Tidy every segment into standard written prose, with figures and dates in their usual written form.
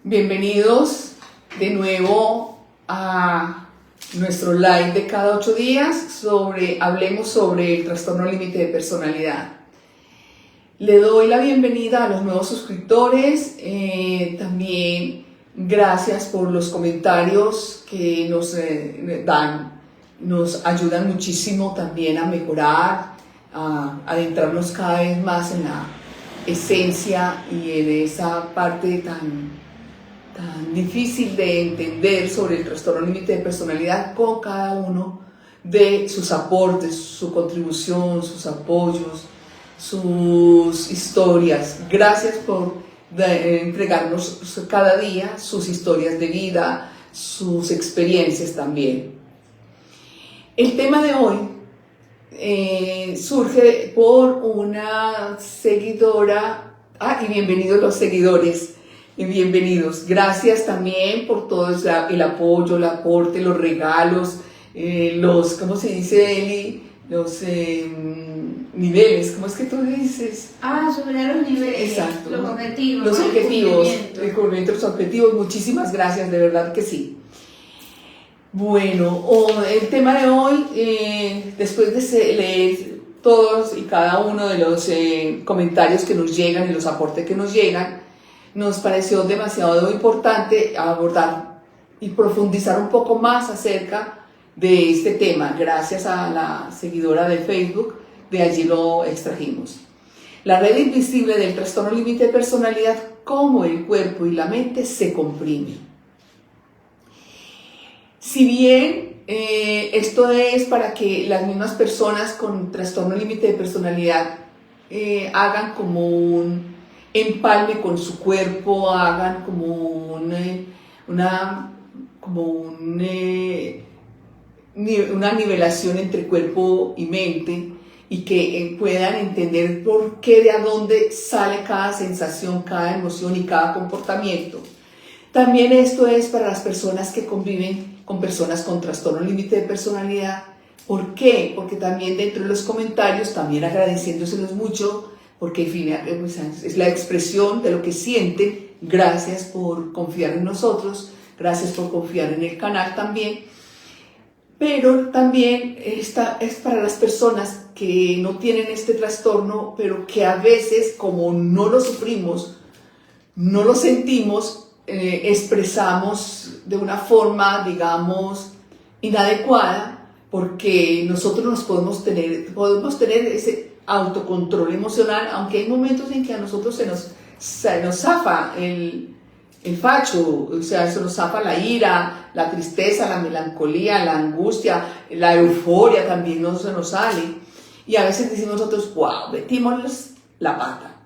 Bienvenidos de nuevo a nuestro live de cada 8 días hablemos sobre el trastorno límite de personalidad. Le doy la bienvenida a los nuevos suscriptores, también gracias por los comentarios que nos dan, nos ayudan muchísimo también a mejorar, a adentrarnos cada vez más en la esencia y en esa parte tan difícil de entender sobre el trastorno límite de personalidad con cada uno de sus aportes, su contribución, sus apoyos, sus historias. Gracias por entregarnos cada día sus historias de vida, sus experiencias también. El tema de hoy surge por una seguidora. Y bienvenidos los seguidores. Y bienvenidos. Gracias también por todo el apoyo, el aporte, los regalos, ¿cómo se dice, Eli? Los niveles, ¿cómo es que tú dices? Superar los niveles. Exacto. Los objetivos. Los objetivos, el cumplimiento de los objetivos. Muchísimas gracias, de verdad que sí. Bueno, el tema de hoy, después de leer todos y cada uno de los comentarios que nos llegan y los aportes que nos llegan, nos pareció demasiado importante abordar y profundizar un poco más acerca de este tema. Gracias a la seguidora de Facebook, de allí lo extrajimos. La red invisible del trastorno límite de personalidad, cómo el cuerpo y la mente se comprimen. Si bien esto es para que las mismas personas con trastorno límite de personalidad hagan como un empalme con su cuerpo, hagan como una nivelación entre cuerpo y mente, y que puedan entender por qué, de a dónde sale cada sensación, cada emoción y cada comportamiento. También esto es para las personas que conviven con personas con trastorno límite de personalidad. ¿Por qué? Porque también dentro de los comentarios, también agradeciéndoselos mucho, porque en fin, es la expresión de lo que sienten. Gracias por confiar en nosotros, gracias por confiar en el canal también. Pero también esta es para las personas que no tienen este trastorno, pero que a veces, como no lo sufrimos, no lo sentimos, expresamos de una forma, digamos, inadecuada, porque nosotros podemos tener ese autocontrol emocional, aunque hay momentos en que a nosotros se nos zafa el facho, o sea, se nos zafa la ira, la tristeza, la melancolía, la angustia, la euforia también no se nos sale, y a veces decimos nosotros, wow, metimos la pata.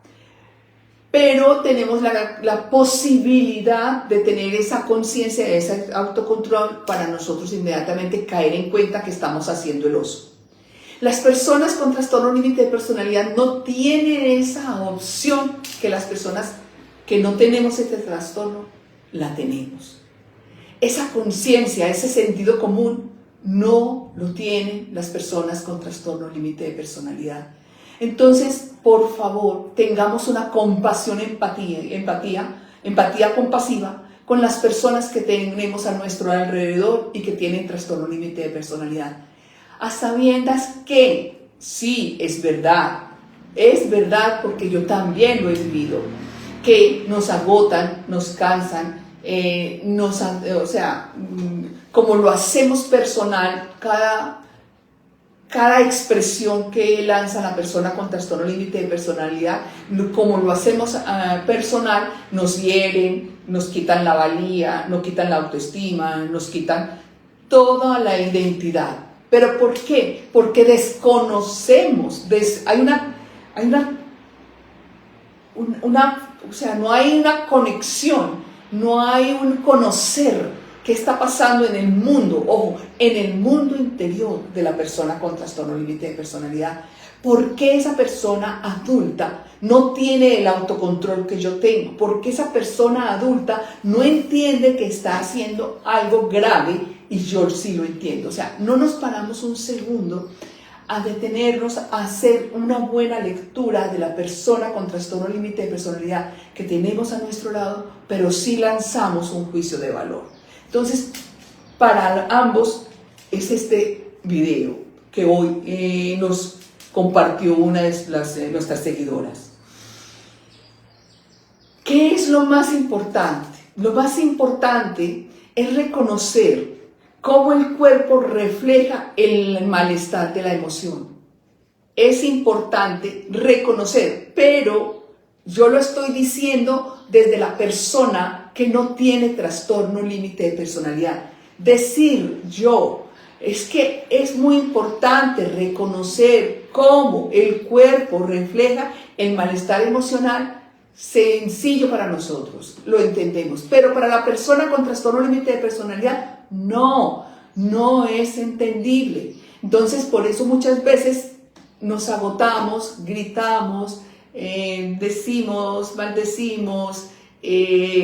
Pero tenemos la posibilidad de tener esa conciencia, ese autocontrol, para nosotros inmediatamente caer en cuenta que estamos haciendo el oso. Las personas con trastorno límite de personalidad no tienen esa opción que las personas que no tenemos este trastorno la tenemos. Esa conciencia, ese sentido común, no lo tienen las personas con trastorno límite de personalidad. Entonces, por favor, tengamos una compasión, empatía compasiva con las personas que tenemos a nuestro alrededor y que tienen trastorno límite de personalidad. A sabiendas que sí, es verdad porque yo también lo he vivido, que nos agotan, nos cansan, como lo hacemos personal, cada expresión que lanza la persona con trastorno límite de personalidad, como lo hacemos personal, nos hieren, nos quitan la valía, nos quitan la autoestima, nos quitan toda la identidad. ¿Pero por qué? Porque desconocemos, no hay una conexión, no hay un conocer qué está pasando en el mundo, ojo, en el mundo interior de la persona con trastorno límite de personalidad. ¿Por qué esa persona adulta no tiene el autocontrol que yo tengo? ¿Por qué esa persona adulta no entiende que está haciendo algo grave y yo sí lo entiendo? O sea, no nos paramos un segundo a detenernos a hacer una buena lectura de la persona con trastorno límite de personalidad que tenemos a nuestro lado, pero sí lanzamos un juicio de valor. Entonces, para ambos es este video que hoy nos compartió una de nuestras seguidoras. ¿Qué es lo más importante? Lo más importante es reconocer cómo el cuerpo refleja el malestar de la emoción. Es importante reconocer, pero yo lo estoy diciendo desde la persona que no tiene trastorno límite de personalidad. Decir yo, es que es muy importante reconocer cómo el cuerpo refleja el malestar emocional. Sencillo para nosotros, lo entendemos, pero para la persona con trastorno límite de personalidad no es entendible. Entonces, por eso muchas veces nos agotamos, gritamos, decimos, maldecimos,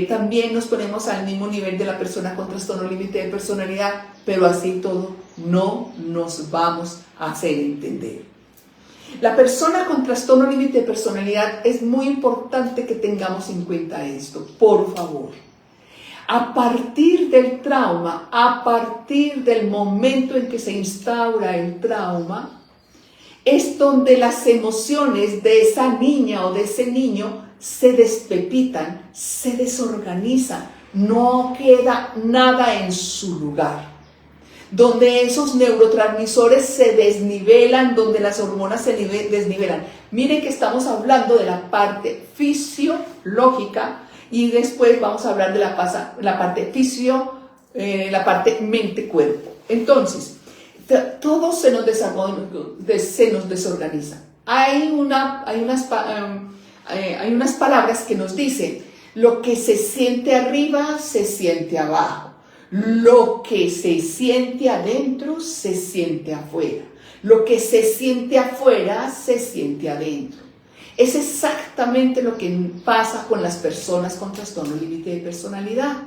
también nos ponemos al mismo nivel de la persona con trastorno límite de personalidad, pero así todo no nos vamos a hacer entender. La persona con trastorno límite de personalidad, es muy importante que tengamos en cuenta esto, por favor. A partir del trauma, a partir del momento en que se instaura el trauma, es donde las emociones de esa niña o de ese niño se despepitan, se desorganizan, no queda nada en su lugar. Donde esos neurotransmisores se desnivelan, donde las hormonas se desnivelan. Miren que estamos hablando de la parte fisiológica y después vamos a hablar de la parte la parte mente-cuerpo. Entonces, todo se nos desorganiza. Hay unas palabras que nos dicen, lo que se siente arriba, se siente abajo. Lo que se siente adentro, se siente afuera. Lo que se siente afuera, se siente adentro. Es exactamente lo que pasa con las personas con trastorno límite de personalidad.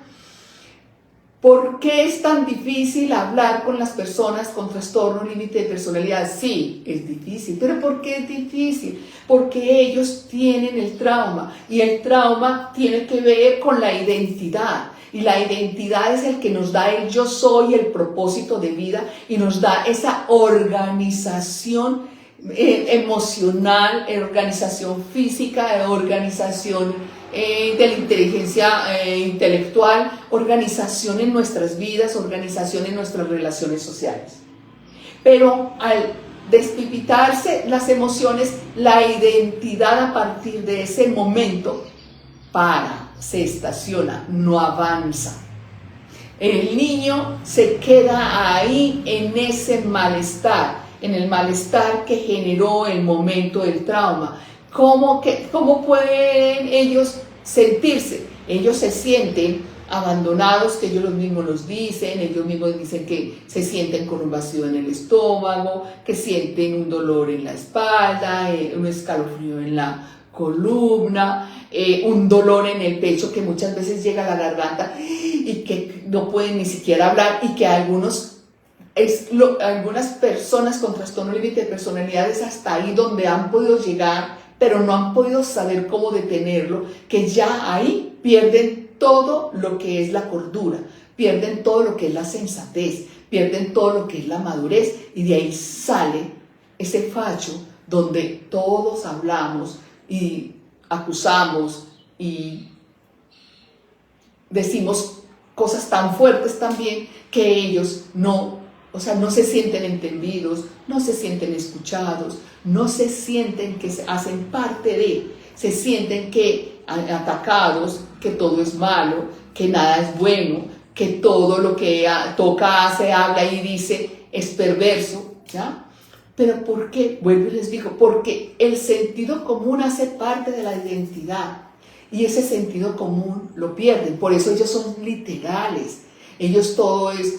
¿Por qué es tan difícil hablar con las personas con trastorno límite de personalidad? Sí, es difícil. ¿Pero por qué es difícil? Porque ellos tienen el trauma y el trauma tiene que ver con la identidad. Y la identidad es el que nos da el yo soy, el propósito de vida y nos da esa organización emocional, organización física, organización de la inteligencia intelectual, organización en nuestras vidas, organización en nuestras relaciones sociales. Pero al despipitarse las emociones, la identidad a partir de ese momento se estaciona, no avanza. El niño se queda ahí en ese malestar, en el malestar que generó el momento del trauma. ¿Cómo pueden ellos sentirse? Ellos se sienten abandonados, que ellos mismos los dicen, ellos mismos dicen que se sienten con un vacío en el estómago, que sienten un dolor en la espalda, un escalofrío en la columna, un dolor en el pecho que muchas veces llega a la garganta y que no pueden ni siquiera hablar, y que algunas personas con trastorno límite de personalidad es hasta ahí donde han podido llegar, pero no han podido saber cómo detenerlo, que ya ahí pierden todo lo que es la cordura, pierden todo lo que es la sensatez, pierden todo lo que es la madurez, y de ahí sale ese facho donde todos hablamos y acusamos y decimos cosas tan fuertes también que ellos no se sienten entendidos, no se sienten escuchados, no se sienten que hacen parte de, se sienten que atacados, que todo es malo, que nada es bueno, que todo lo que toca, hace, habla y dice es perverso, ¿ya? ¿Pero por qué? Vuelvo y les digo, porque el sentido común hace parte de la identidad y ese sentido común lo pierden. Por eso ellos son literales. Ellos todo es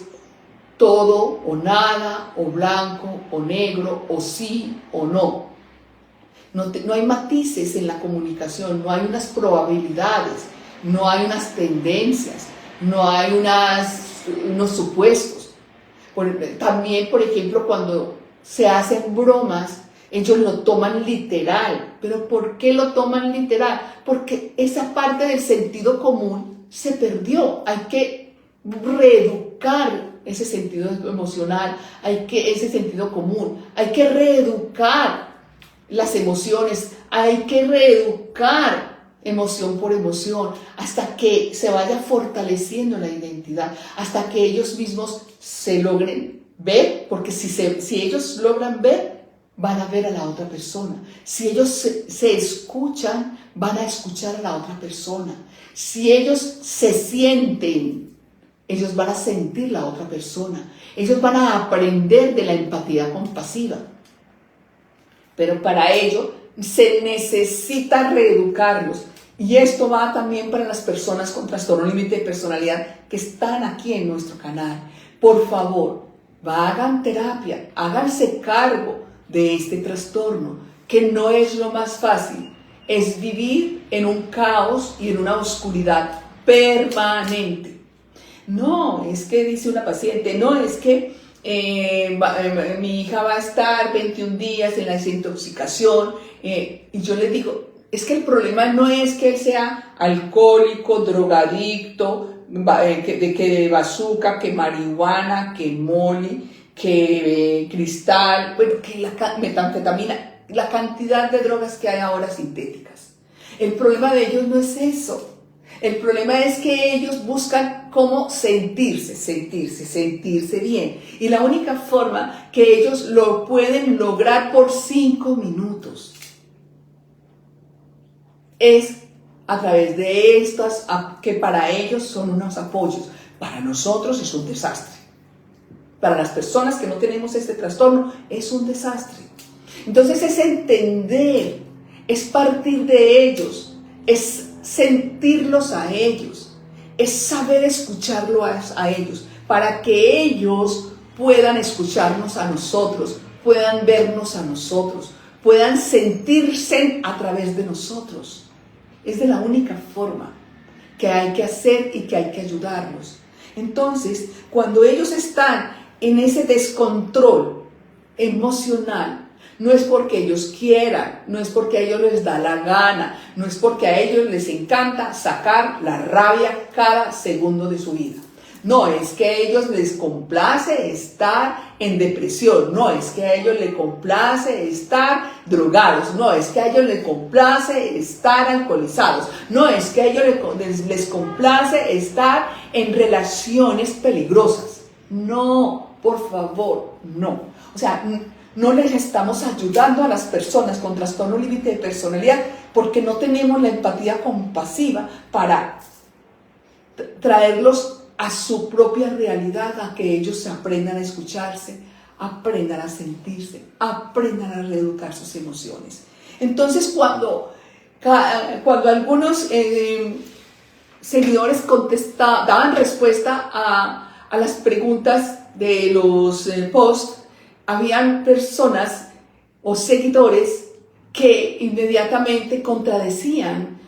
todo o nada, o blanco o negro, o sí o no. No hay matices en la comunicación, no hay unas probabilidades, no hay unas tendencias, no hay unos supuestos. También, por ejemplo, cuando se hacen bromas, ellos lo toman literal. ¿Pero por qué lo toman literal? Porque esa parte del sentido común se perdió. Hay que reeducar ese sentido emocional, ese sentido común. Hay que reeducar las emociones, hay que reeducar emoción por emoción, hasta que se vaya fortaleciendo la identidad, hasta que ellos mismos se logren ver, porque si ellos logran ver, van a ver a la otra persona. Si ellos se escuchan, van a escuchar a la otra persona. Si ellos se sienten, ellos van a sentir la otra persona. Ellos van a aprender de la empatía compasiva. Pero para ello se necesita reeducarlos. Y esto va también para las personas con trastorno límite de personalidad que están aquí en nuestro canal. Por favor, hagan terapia, háganse cargo de este trastorno, que no es lo más fácil. Es vivir en un caos y en una oscuridad permanente. No, es que dice una paciente, no, es que mi hija va a estar 21 días en la desintoxicación, y yo le digo, es que el problema no es que él sea alcohólico, drogadicto, que bazooka, que marihuana, que moli, que cristal, bueno, que la metanfetamina, la cantidad de drogas que hay ahora sintéticas. El problema de ellos no es eso. El problema es que ellos buscan cómo sentirse bien. Y la única forma que ellos lo pueden lograr por 5 minutos es a través de estas, que para ellos son unos apoyos. Para nosotros es un desastre. Para las personas que no tenemos este trastorno es un desastre. Entonces es entender, es partir de ellos, es sentirlos a ellos, es saber escucharlos a ellos, para que ellos puedan escucharnos a nosotros, puedan vernos a nosotros, puedan sentirse a través de nosotros. Es de la única forma que hay que hacer y que hay que ayudarlos. Entonces, cuando ellos están en ese descontrol emocional, no es porque ellos quieran, no es porque a ellos les da la gana, no es porque a ellos les encanta sacar la rabia cada segundo de su vida. No es que a ellos les complace estar en depresión, no es que a ellos les complace estar drogados, no es que a ellos les complace estar alcoholizados, no es que a ellos les complace estar en relaciones peligrosas. No, por favor, no. O sea, no les estamos ayudando a las personas con trastorno límite de personalidad porque no tenemos la empatía compasiva para traerlos a su propia realidad, a que ellos aprendan a escucharse, aprendan a sentirse, aprendan a reeducar sus emociones. Entonces, cuando algunos seguidores daban respuesta a las preguntas de los posts, habían personas o seguidores que inmediatamente contradecían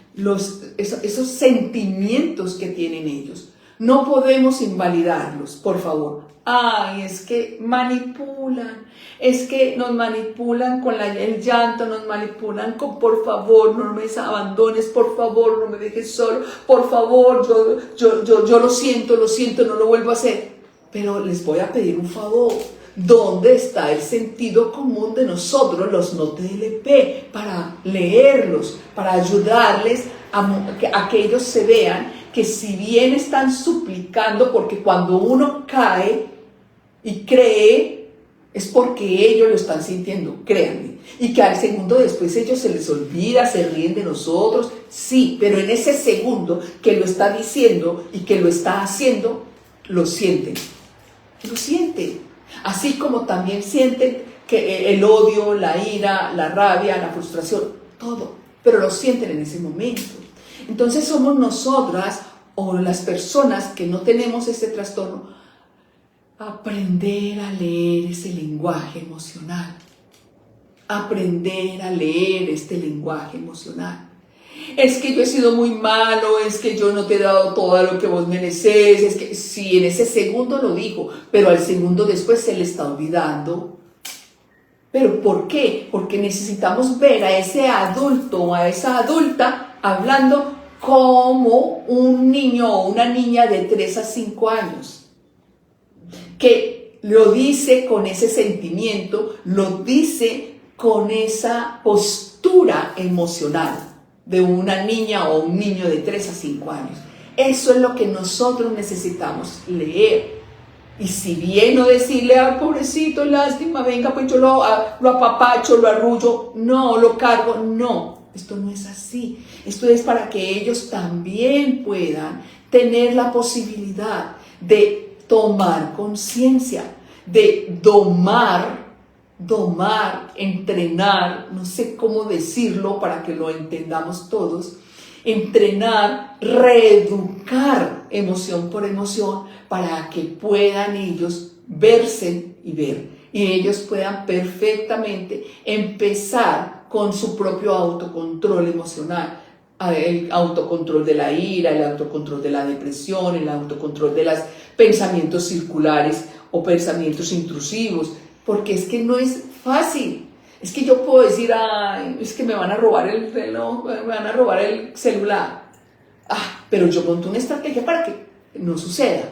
esos sentimientos que tienen ellos. No podemos invalidarlos, por favor. Ay, es que manipulan, es que nos manipulan con el llanto, nos manipulan con por favor, no me abandones, por favor, no me dejes solo, por favor, yo lo siento, no lo vuelvo a hacer. Pero les voy a pedir un favor. ¿Dónde está el sentido común de nosotros, los NOTLP, para leerlos, para ayudarles a que ellos se vean que si bien están suplicando, porque cuando uno cae y cree, es porque ellos lo están sintiendo, créanme, y que al segundo después ellos se les olvida, se ríen de nosotros, sí, pero en ese segundo que lo está diciendo y que lo está haciendo, lo sienten, así como también sienten que el odio, la ira, la rabia, la frustración, todo, pero lo sienten en ese momento. Entonces somos nosotras o las personas que no tenemos este trastorno, aprender a leer ese lenguaje emocional, aprender a leer este lenguaje emocional. Es que yo he sido muy malo, es que yo no te he dado todo lo que vos mereces, es que sí, en ese segundo lo dijo, pero al segundo después se le está olvidando ¿Pero por qué? Porque necesitamos ver a ese adulto o a esa adulta hablando como un niño o una niña de 3 a 5 años, que lo dice con ese sentimiento, lo dice con esa postura emocional de una niña o un niño de 3 a 5 años. Eso es lo que nosotros necesitamos leer. Y si bien no decirle, ah, pobrecito, lástima, venga, pues yo lo apapacho, lo arrullo, no, lo cargo, no, esto no es así. Esto es para que ellos también puedan tener la posibilidad de tomar conciencia, de domar, entrenar, no sé cómo decirlo para que lo entendamos todos, entrenar, reeducar emoción por emoción para que puedan ellos verse y ver, y ellos puedan perfectamente empezar con su propio autocontrol emocional, el autocontrol de la ira, el autocontrol de la depresión, el autocontrol de los pensamientos circulares o pensamientos intrusivos, porque es que no es fácil. Es que yo puedo decir, ay, es que me van a robar el reloj, me van a robar el celular. Ah, pero yo monto una estrategia para que no suceda.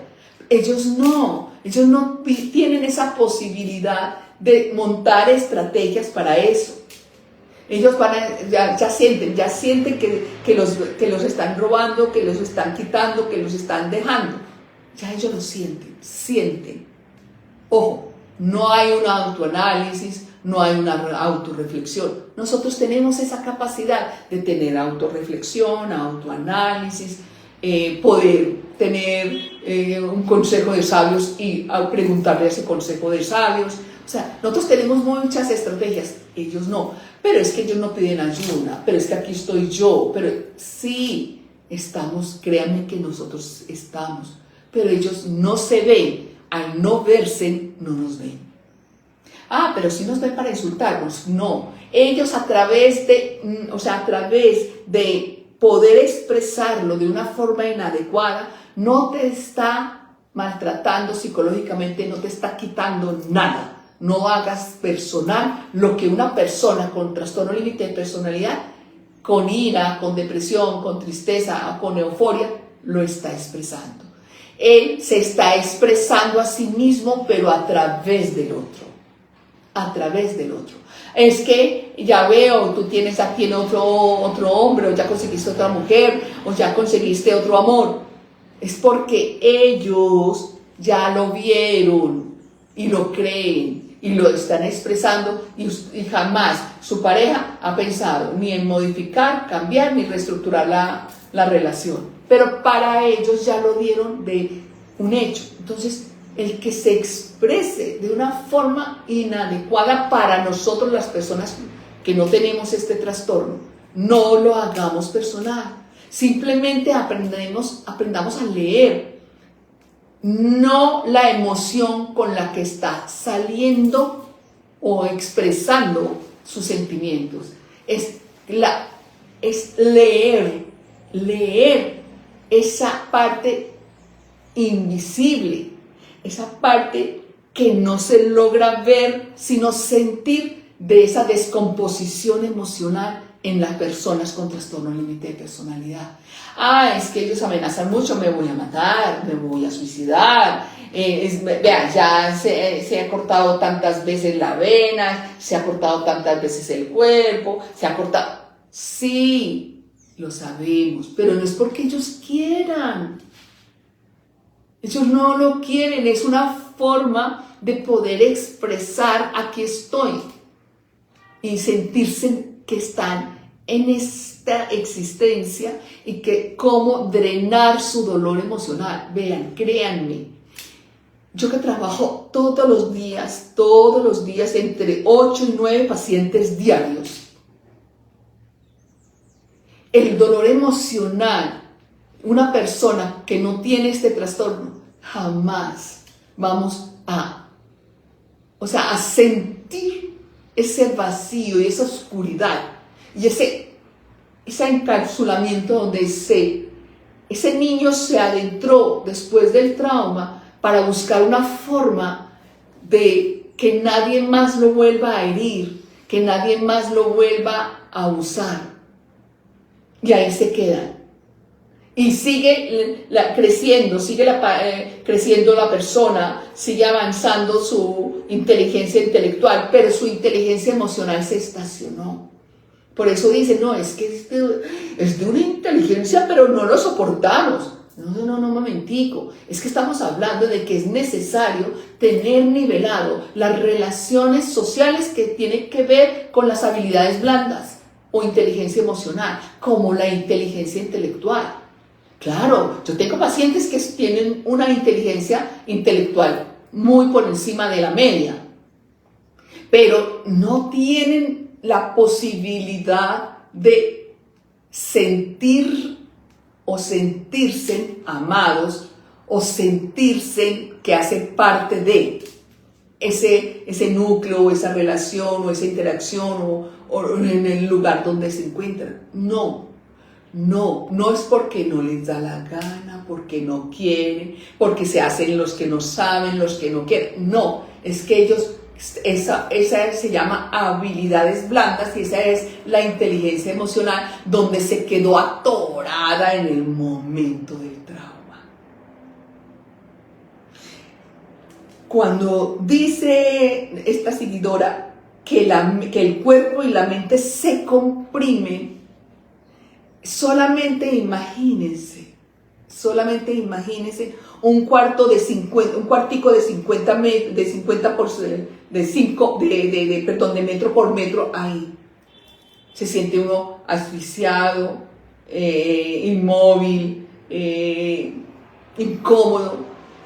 Ellos no tienen esa posibilidad de montar estrategias para eso. Ellos ya sienten que los están robando, que los están quitando, que los están dejando. Ya ellos lo sienten. Ojo, no hay un autoanálisis, no hay una autorreflexión. Nosotros tenemos esa capacidad de tener autorreflexión, autoanálisis, poder tener un consejo de sabios y preguntarle a ese consejo de sabios. O sea, nosotros tenemos muchas estrategias, ellos no. Pero es que ellos no piden ayuda, pero es que aquí estoy yo. Pero sí, estamos, créanme que nosotros estamos. Pero ellos no se ven, al no verse, no nos ven. Ah, pero si nos ven para insultarnos. No, ellos a través de poder expresarlo de una forma inadecuada, no te está maltratando psicológicamente, no te está quitando nada. No hagas personal lo que una persona con trastorno límite de personalidad, con ira, con depresión, con tristeza, con euforia, lo está expresando. Él se está expresando a sí mismo, pero a través del otro. A través del otro. Es que ya veo, tú tienes aquí otro hombre, o ya conseguiste otra mujer, o ya conseguiste otro amor. Es porque ellos ya lo vieron y lo creen y lo están expresando, y jamás su pareja ha pensado ni en modificar, cambiar, ni reestructurar la relación. Pero para ellos ya lo dieron de un hecho. Entonces, el que se exprese de una forma inadecuada para nosotros, las personas que no tenemos este trastorno, no lo hagamos personal. Simplemente aprendamos a leer, no la emoción con la que está saliendo o expresando sus sentimientos. Es leer esa parte invisible, esa parte que no se logra ver, sino sentir de esa descomposición emocional en las personas con trastorno límite de personalidad. Ah, es que ellos amenazan mucho, me voy a matar, me voy a suicidar. Vea, ya se ha cortado tantas veces la vena, se ha cortado tantas veces el cuerpo, se ha cortado. Sí, lo sabemos, pero no es porque ellos quieran. Ellos no lo quieren, es una forma de poder expresar aquí estoy y sentirse que están en esta existencia y que cómo drenar su dolor emocional. Vean, créanme, yo que trabajo todos los días, entre 8 y 9 pacientes diarios, el dolor emocional, una persona que no tiene este trastorno, jamás vamos a sentir ese vacío y esa oscuridad y ese encapsulamiento donde ese niño se adentró después del trauma para buscar una forma de que nadie más lo vuelva a herir, que nadie más lo vuelva a usar. Y ahí se quedan. Y sigue creciendo, creciendo la persona, sigue avanzando su inteligencia intelectual, pero su inteligencia emocional se estacionó. Por eso dice, no, es que es de una inteligencia, pero no lo soportamos. No, un momentico. Es que estamos hablando de que es necesario tener nivelado las relaciones sociales que tienen que ver con las habilidades blandas o inteligencia emocional, como la inteligencia intelectual. Claro, yo tengo pacientes que tienen una inteligencia intelectual muy por encima de la media, pero no tienen la posibilidad de sentir o sentirse amados o sentirse que hacen parte de ese núcleo, o esa relación o esa interacción o en el lugar donde se encuentran. No es porque no les da la gana, porque no quieren, porque se hacen los que no saben, los que no quieren. No, es que ellos, esa se llama habilidades blandas y esa es la inteligencia emocional donde se quedó atorada en el momento del trauma. Cuando dice esta seguidora que el cuerpo y la mente se comprimen, solamente imagínense un cuartico de 50 de metro por metro ahí. Se siente uno asfixiado, inmóvil, incómodo.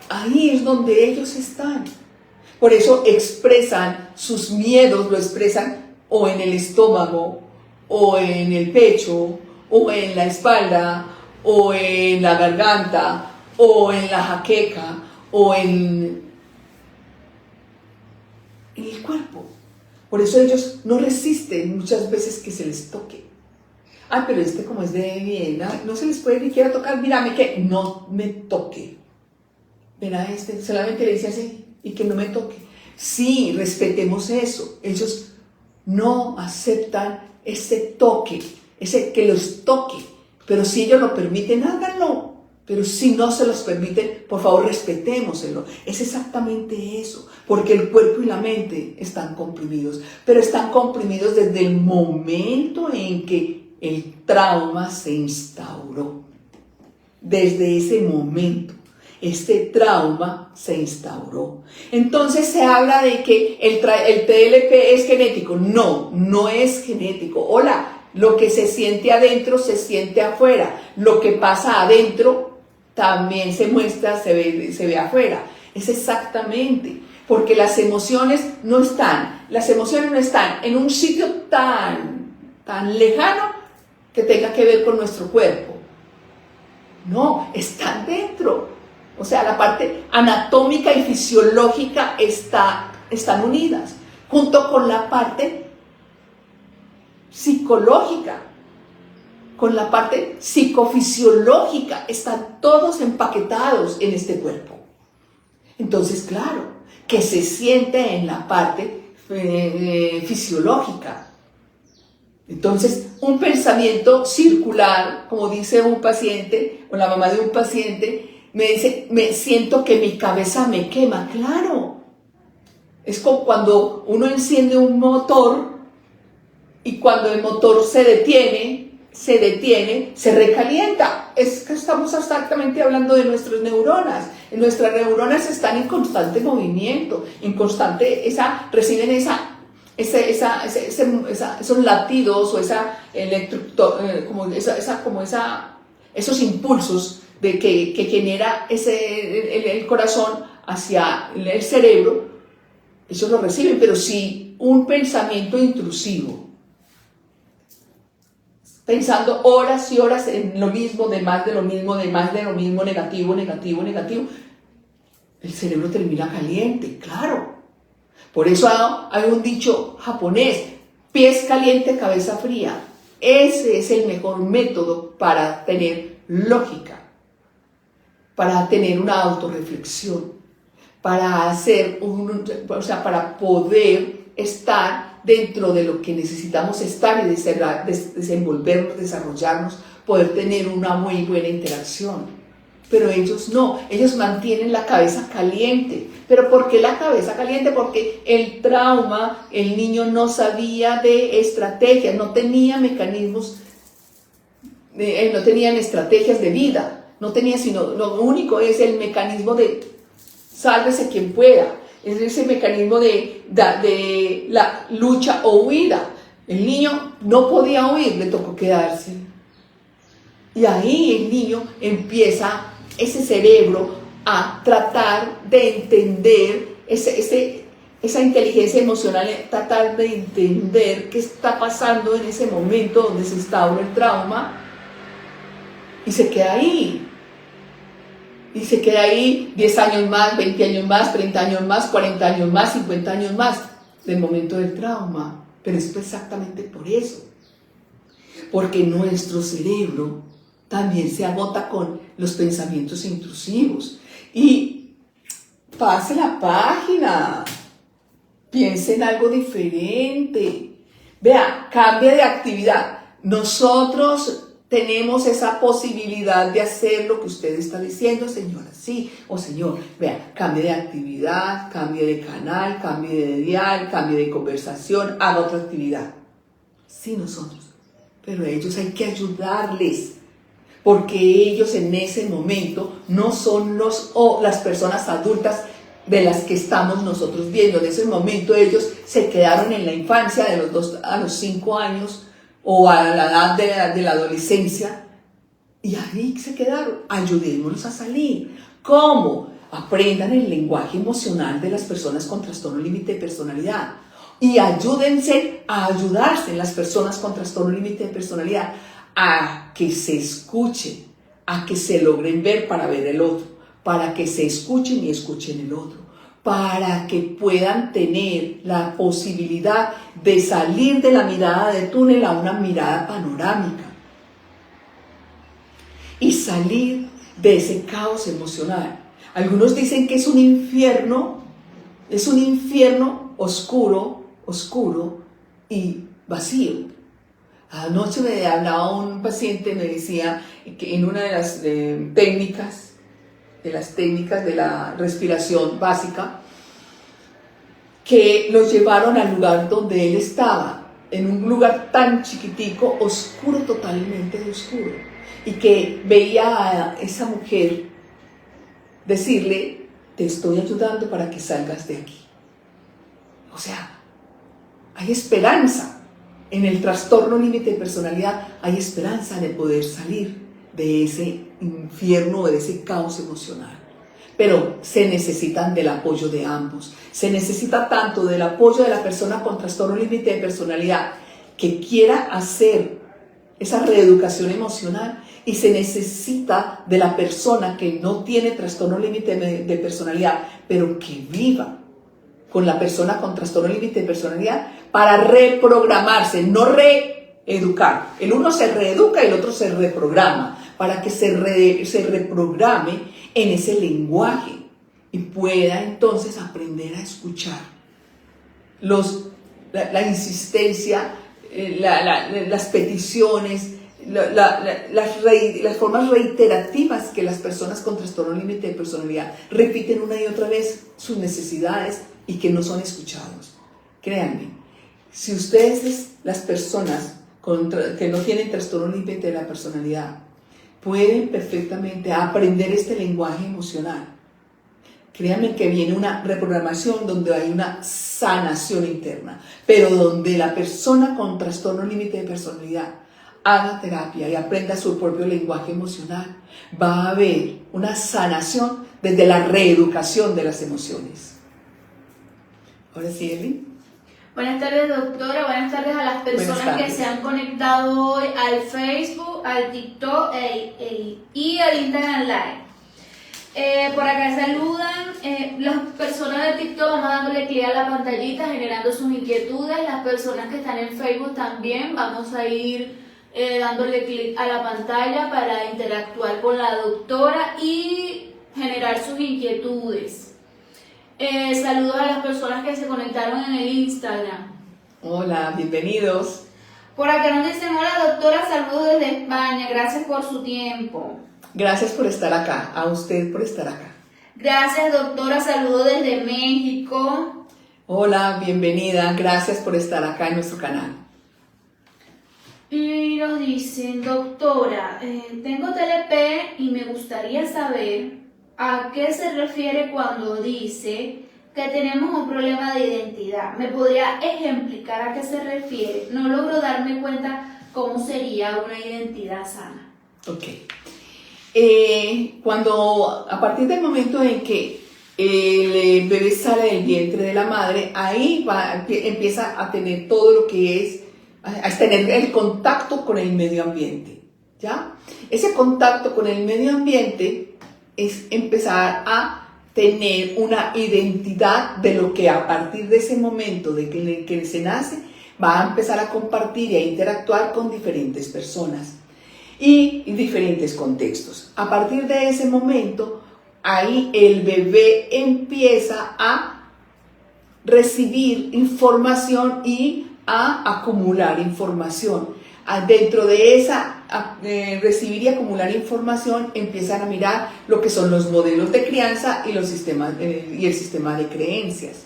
Ahí es donde ellos están. Por eso expresan sus miedos, lo expresan o en el estómago, o en el pecho, o en la espalda, o en la garganta, o en la jaqueca, o en el cuerpo. Por eso ellos no resisten muchas veces que se les toque. Ay, pero como es de Viena, no se les puede ni siquiera tocar, mírame que no me toque. Verá solamente le dice así, y que no me toque. Sí, respetemos eso. Ellos no aceptan ese toque, ese que los toque. Pero si ellos lo permiten, háganlo. Pero si no se los permiten, por favor, respetémoselo. Es exactamente eso, porque el cuerpo y la mente están comprimidos, pero están comprimidos desde el momento en que el trauma se instauró. Desde ese momento, este trauma se instauró. Entonces se habla de que el TLP es genético. No es genético. Hola. Lo que se siente adentro se siente afuera. Lo que pasa adentro también se muestra, se ve afuera. Es exactamente, porque las emociones no están en un sitio tan lejano que tenga que ver con nuestro cuerpo. No, están dentro. O sea, la parte anatómica y fisiológica están unidas, junto con la parte psicológica, con la parte psicofisiológica, están todos empaquetados en este cuerpo. Entonces, claro, que se siente en la parte fisiológica. Entonces, un pensamiento circular, como dice un paciente, o la mamá de un paciente, me dice, me siento que mi cabeza me quema. Claro, es como cuando uno enciende un motor y cuando el motor se detiene, se recalienta. Es que estamos exactamente hablando de nuestras neuronas. Nuestras neuronas están en constante movimiento, reciben esos latidos o esos impulsos que genera el corazón hacia el cerebro. Ellos lo reciben, pero si un pensamiento intrusivo, pensando horas y horas en lo mismo, de más de lo mismo, negativo, el cerebro termina caliente, claro. Por eso hay un dicho japonés, pies caliente, cabeza fría. Ese es el mejor método para tener lógica, para tener una autorreflexión, para o sea, para poder estar dentro de lo que necesitamos estar y desenvolvernos, desarrollarnos, poder tener una muy buena interacción. Pero ellos no, ellos mantienen la cabeza caliente. ¿Pero por qué la cabeza caliente? Porque el trauma, el niño no sabía de estrategias, no tenía mecanismos, no tenían estrategias de vida, no tenía sino, lo único es el mecanismo de sálvese quien pueda, es ese mecanismo de la lucha o huida. El niño no podía huir, le tocó quedarse. Y ahí el niño empieza, ese cerebro, a tratar de entender esa inteligencia emocional, tratar de entender qué está pasando en ese momento donde se instaura el trauma, y se queda ahí. Y se queda ahí 10 años más, 20 años más, 30 años más, 40 años más, 50 años más del momento del trauma. Pero es exactamente por eso. Porque nuestro cerebro también se agota con los pensamientos intrusivos. Y pase la página. Piense en algo diferente. Vea, cambie de actividad. Nosotros tenemos esa posibilidad de hacer lo que usted está diciendo, señora, sí, o señor, vea, cambie de actividad, cambie de canal, cambie de dial, cambie de conversación, haga otra actividad. Sí, nosotros, pero a ellos hay que ayudarles, porque ellos en ese momento no son las personas adultas de las que estamos nosotros viendo. En ese momento ellos se quedaron en la infancia, de los 2 a los 5 años, o a la edad de la adolescencia, y ahí se quedaron. Ayudémoslos a salir. ¿Cómo? Aprendan el lenguaje emocional de las personas con trastorno límite de personalidad, y ayúdense a ayudarse las personas con trastorno límite de personalidad a que se escuchen, a que se logren ver para ver el otro, para que se escuchen y escuchen el otro, para que puedan tener la posibilidad de salir de la mirada de túnel a una mirada panorámica y salir de ese caos emocional. Algunos dicen que es un infierno oscuro y vacío. Anoche me hablaba un paciente, me decía que en una de las técnicas de la respiración básica, que los llevaron al lugar donde él estaba, en un lugar tan chiquitico, oscuro, totalmente oscuro, y que veía a esa mujer decirle: te estoy ayudando para que salgas de aquí. O sea, hay esperanza. En el trastorno límite de personalidad hay esperanza de poder salir de ese infierno, de ese caos emocional. Pero se necesitan del apoyo de ambos. Se necesita tanto del apoyo de la persona con trastorno límite de personalidad que quiera hacer esa reeducación emocional, y se necesita de la persona que no tiene trastorno límite de personalidad, pero que viva con la persona con trastorno límite de personalidad para reprogramarse, no reeducar. El uno se reeduca y el otro se reprograma, para que se reprograme en ese lenguaje y pueda entonces aprender a escuchar la insistencia, las peticiones, las formas reiterativas que las personas con trastorno límite de personalidad repiten una y otra vez sus necesidades y que no son escuchados. Créanme, si ustedes, las personas que no tienen trastorno límite de la personalidad, pueden perfectamente aprender este lenguaje emocional, créanme que viene una reprogramación donde hay una sanación interna, pero donde la persona con trastorno límite de personalidad haga terapia y aprenda su propio lenguaje emocional, va a haber una sanación desde la reeducación de las emociones. Ahora sí, Eli. Buenas tardes, doctora. Buenas tardes a las personas que se han conectado hoy al Facebook, al TikTok y al Instagram Live. Por acá saludan las personas de TikTok, vamos dándole clic a la pantallita generando sus inquietudes. Las personas que están en Facebook también vamos a ir dándole clic a la pantalla para interactuar con la doctora y generar sus inquietudes. Saludos a las personas que se conectaron en el Instagram. Hola, bienvenidos. Por acá nos dicen, hola doctora, saludos desde España, gracias por su tiempo. Gracias por estar acá, a usted por estar acá. Gracias doctora, saludos desde México. Hola, bienvenida, gracias por estar acá en nuestro canal. Y nos dicen, doctora, tengo TLP y me gustaría saber a qué se refiere cuando dice que tenemos un problema de identidad. ¿Me podría ejemplificar a qué se refiere? No logro darme cuenta cómo sería una identidad sana. Ok. Cuando, a partir del momento en que el bebé sale del vientre de la madre, ahí empieza a tener todo lo que es, a tener el contacto con el medio ambiente, ¿ya? Ese contacto con el medio ambiente es empezar a tener una identidad de lo que a partir de ese momento de que se nace va a empezar a compartir y a interactuar con diferentes personas y diferentes contextos. A partir de ese momento, ahí el bebé empieza a recibir información y a acumular información. Dentro de esa recibir y acumular información, empiezan a mirar lo que son los modelos de crianza y los sistemas y el sistema de creencias.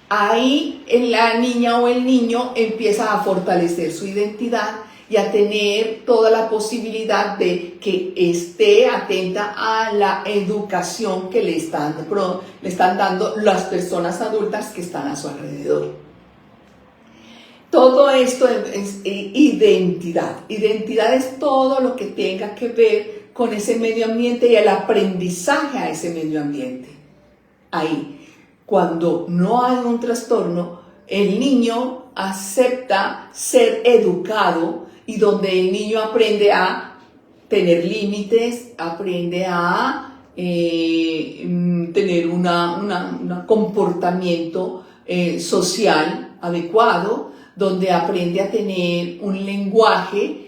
Ahí la niña o el niño empieza a fortalecer su identidad y a tener toda la posibilidad de que esté atenta a la educación que le están dando las personas adultas que están a su alrededor. Todo esto es identidad. Identidad es todo lo que tenga que ver con ese medio ambiente y el aprendizaje a ese medio ambiente. Ahí, cuando no hay un trastorno, el niño acepta ser educado y donde el niño aprende a tener límites, aprende a tener un comportamiento social adecuado, donde aprende a tener un lenguaje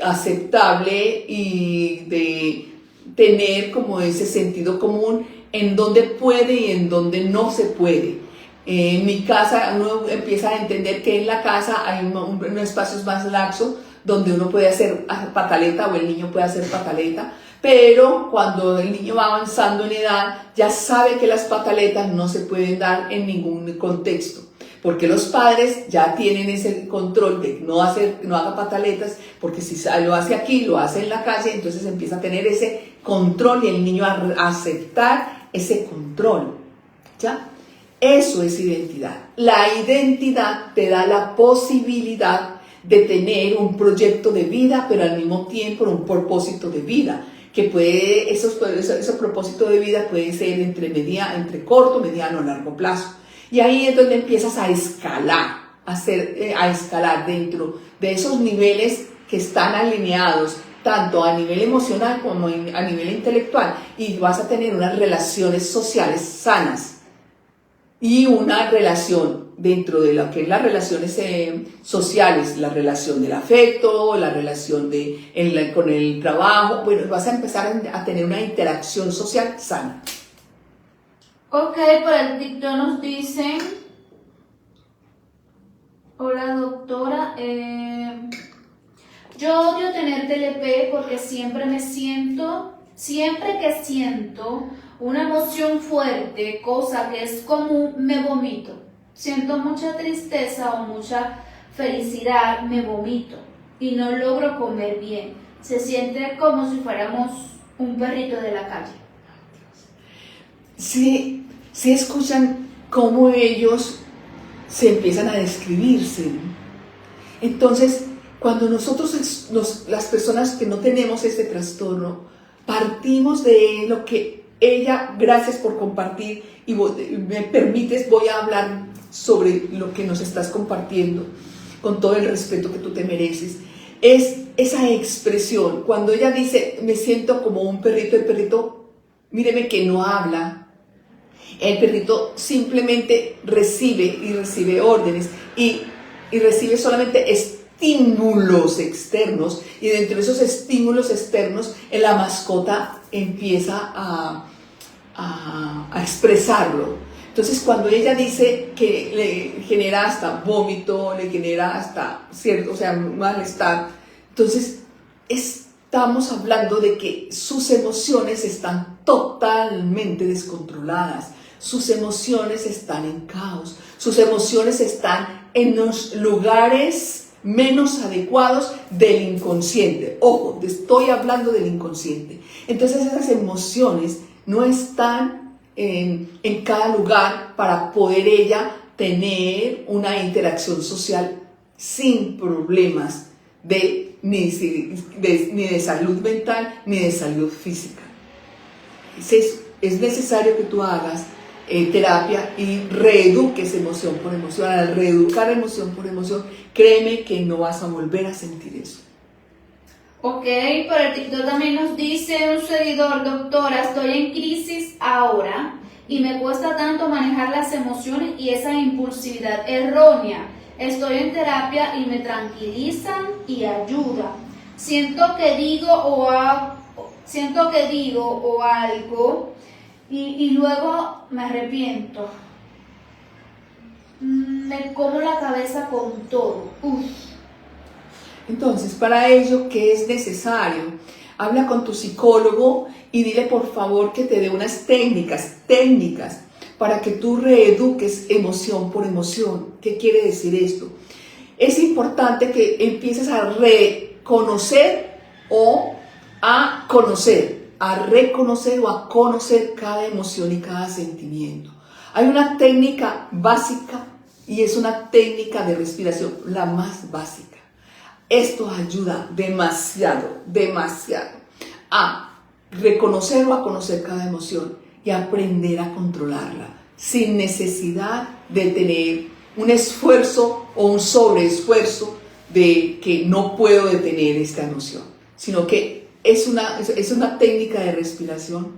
aceptable y de tener como ese sentido común en donde puede y en donde no se puede. En mi casa uno empieza a entender que en la casa hay unos espacios más laxos donde uno puede hacer pataleta o el niño puede hacer pataleta, pero cuando el niño va avanzando en edad ya sabe que las pataletas no se pueden dar en ningún contexto. Porque los padres ya tienen ese control de no haga pataletas, porque si lo hace aquí, lo hace en la calle, entonces empieza a tener ese control y el niño a aceptar ese control, ¿ya? Eso es identidad. La identidad te da la posibilidad de tener un proyecto de vida, pero al mismo tiempo un propósito de vida, que puede, esos propósitos de vida pueden ser entre corto, mediano o largo plazo. Y ahí es donde empiezas a escalar, a escalar dentro de esos niveles que están alineados, tanto a nivel emocional como a nivel intelectual, y vas a tener unas relaciones sociales sanas y una relación dentro de lo que es las relaciones sociales, la relación del afecto, la relación con el trabajo. Bueno, vas a empezar a tener una interacción social sana. Ok, por el TikTok nos dicen, hola doctora, yo odio tener TLP porque siempre que siento una emoción fuerte, cosa que es común, me vomito. Siento mucha tristeza o mucha felicidad, me vomito y no logro comer bien. Se siente como si fuéramos un perrito de la calle. Sí, escuchan cómo ellos se empiezan a describirse. Entonces, cuando nosotros, las personas que no tenemos este trastorno, partimos de lo que ella, gracias por compartir, y me permites, voy a hablar sobre lo que nos estás compartiendo, con todo el respeto que tú te mereces, es esa expresión. Cuando ella dice, me siento como un perrito, el perrito, míreme que no habla. El perrito simplemente recibe órdenes y recibe solamente estímulos externos, y dentro de esos estímulos externos la mascota empieza a expresarlo. Entonces, cuando ella dice que le genera hasta vómito, le genera hasta cierto, o sea, malestar, entonces estamos hablando de que sus emociones están totalmente descontroladas, sus emociones están en caos, sus emociones están en los lugares menos adecuados del inconsciente. Ojo, estoy hablando del inconsciente. Entonces esas emociones no están en cada lugar para poder ella tener una interacción social sin problemas ni de salud mental ni de salud física. Es necesario que tú hagas terapia y reeduques emoción por emoción. Al reeducar emoción por emoción, créeme que no vas a volver a sentir eso. Ok, por el TikTok también nos dice un seguidor: doctora, estoy en crisis ahora y me cuesta tanto manejar las emociones y esa impulsividad errónea. Estoy en terapia y me tranquilizan y ayudan. Siento que digo algo y luego me arrepiento. Me como la cabeza con todo. Uf. Entonces, para ello, ¿qué es necesario? Habla con tu psicólogo y dile por favor que te dé unas técnicas para que tú reeduques emoción por emoción. ¿Qué quiere decir esto? Es importante que empieces a reconocer o a conocer, a reconocer o a conocer cada emoción y cada sentimiento. Hay una técnica básica y es una técnica de respiración, la más básica. Esto ayuda demasiado a reconocer o a conocer cada emoción y aprender a controlarla sin necesidad de tener un esfuerzo o un sobreesfuerzo de que no puedo detener esta emoción, sino que es una técnica de respiración,